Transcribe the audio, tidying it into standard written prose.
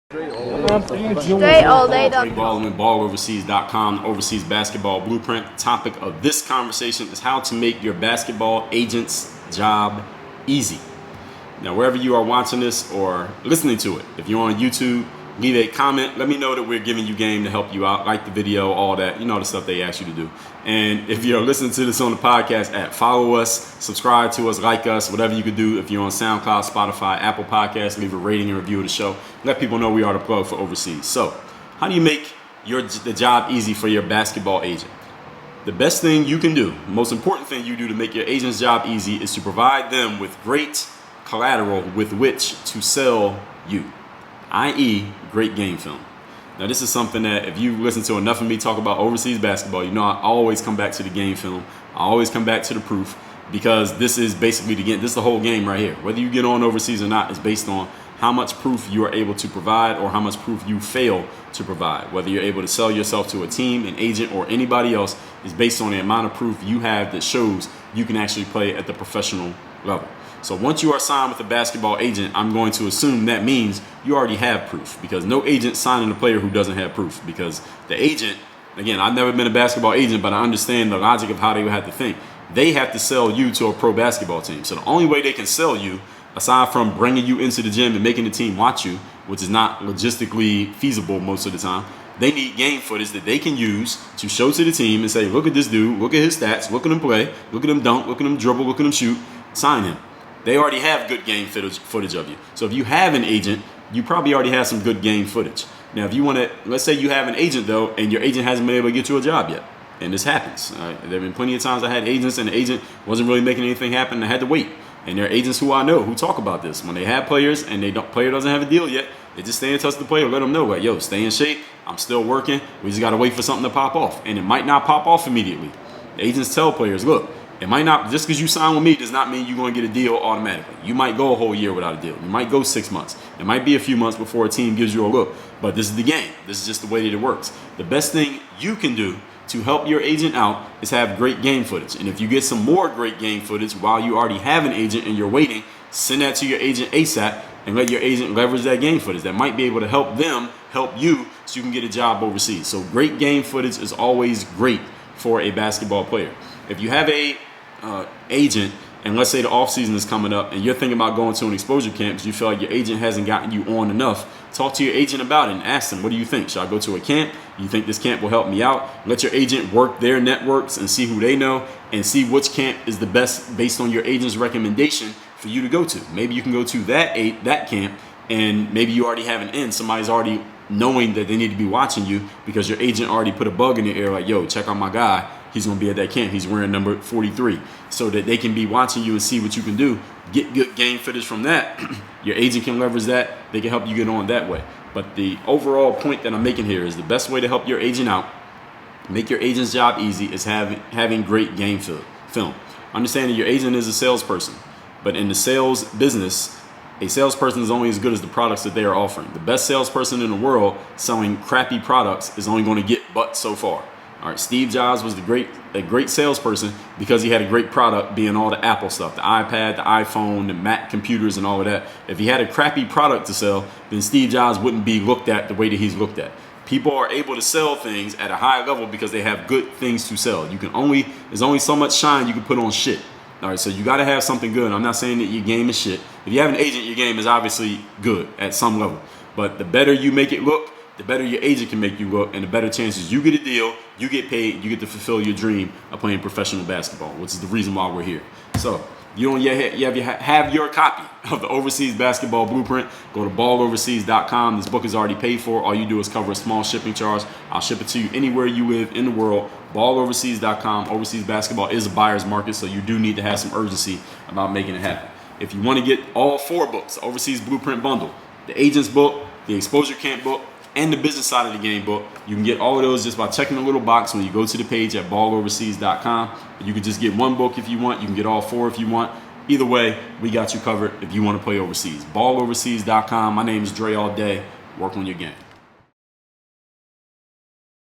Dre all day. Dre Baldwin, balloverseas.com, Overseas Basketball Blueprint. The topic of this conversation is how to make your basketball agent's job easy. Now, wherever you are watching this or listening to it, if you're on YouTube, leave a comment. Let me know that we're giving you game to help you out. Like the video, all that. You know the stuff they ask you to do. And if you're listening to this on the podcast app, follow us, subscribe to us, like us, whatever you could do. If you're on SoundCloud, Spotify, Apple Podcasts, leave a rating and review of the show. Let people know we are the plug for overseas. So, how do you make the job easy for your basketball agent? The best thing you can do, the most important thing you do to make your agent's job easy is to provide them with great collateral with which to sell you, i.e. great game film. Now, this is something that if you listen to enough of me talk about overseas basketball, you know I always come back to the game film. I always come back to the proof, because this is basically this is the whole game right here. Whether you get on overseas or not is based on how much proof you are able to provide or how much proof you fail to provide. Whether you're able to sell yourself to a team, an agent, or anybody else is based on the amount of proof you have that shows you can actually play at the professional level. So once you are signed with a basketball agent, I'm going to assume that means you already have proof, because no agent signing a player who doesn't have proof, because the agent, again, I've never been a basketball agent, but I understand the logic of how they would have to think. They have to sell you to a pro basketball team. So the only way they can sell you, aside from bringing you into the gym and making the team watch you, which is not logistically feasible most of the time, they need game footage that they can use to show to the team and say, look at this dude, look at his stats, look at him play, look at him dunk, look at him dribble, look at him shoot, sign him. They already have good game footage of you. So if you have an agent, you probably already have some good game footage. Now, if you want to, let's say you have an agent though, and your agent hasn't been able to get you a job yet, and this happens. There have been plenty of times I had agents and the agent wasn't really making anything happen, and I had to wait. And there are agents who I know who talk about this. When they have players and player doesn't have a deal yet, they just stay in touch with the player, let them know, like, yo, stay in shape. I'm still working. We just got to wait for something to pop off. And it might not pop off immediately. The agents tell players, look, it might not, just because you sign with me does not mean you're going to get a deal automatically. You might go a whole year without a deal. You might go 6 months. It might be a few months before a team gives you a look. But this is the game. This is just the way that it works. The best thing you can do to help your agent out is have great game footage. And if you get some more great game footage while you already have an agent and you're waiting, send that to your agent ASAP and let your agent leverage that game footage. That might be able to help them help you so you can get a job overseas. So great game footage is always great for a basketball player. If you have a agent, and let's say the off season is coming up and you're thinking about going to an exposure camp because you feel like your agent hasn't gotten you on enough, talk to your agent about it and ask them, what do you think? Should I go to a camp? You think this camp will help me out? Let your agent work their networks and see who they know and see which camp is the best based on your agent's recommendation for you to go to. Maybe you can go to that camp, and maybe you already have an in. Somebody's already knowing that they need to be watching you because your agent already put a bug in your ear like, yo, check out my guy. He's going to be at that camp. He's wearing number 43, so that they can be watching you and see what you can do. Get good game footage from that. Your agent can leverage that. They can help you get on that way. But the overall point that I'm making here is the best way to help your agent out, make your agent's job easy, is having great game film. Understand that your agent is a salesperson, but in the sales business, a salesperson is only as good as the products that they are offering. The best salesperson in the world selling crappy products is only going to get but so far. All right, Steve Jobs was a great salesperson because he had a great product, being all the Apple stuff, the iPad, the iPhone, the Mac computers, and all of that. If he had a crappy product to sell, then Steve Jobs wouldn't be looked at the way that he's looked at. People are able to sell things at a high level because they have good things to sell. There's only so much shine you can put on shit. All right, so you got to have something good. I'm not saying that your game is shit. If you have an agent, your game is obviously good at some level. But the better you make it look, the better your agent can make you look, and the better chances you get a deal, you get paid, you get to fulfill your dream of playing professional basketball, which is the reason why we're here. So you don't yet have your copy of the Overseas Basketball Blueprint, go to balloverseas.com. This book is already paid for. All you do is cover a small shipping charge. I'll ship it to you anywhere you live in the world. Balloverseas.com. Overseas basketball is a buyer's market, so you do need to have some urgency about making it happen. If you want to get all 4 books, the Overseas Blueprint Bundle, the Agent's book, the Exposure Camp book, and the business side of the game book, you can get all of those just by checking the little box when you go to the page at balloverseas.com. You can just get 1 book if you want. You can get all 4 if you want. Either way, we got you covered if you want to play overseas. Balloverseas.com. My name is Dre all day. Work on your game.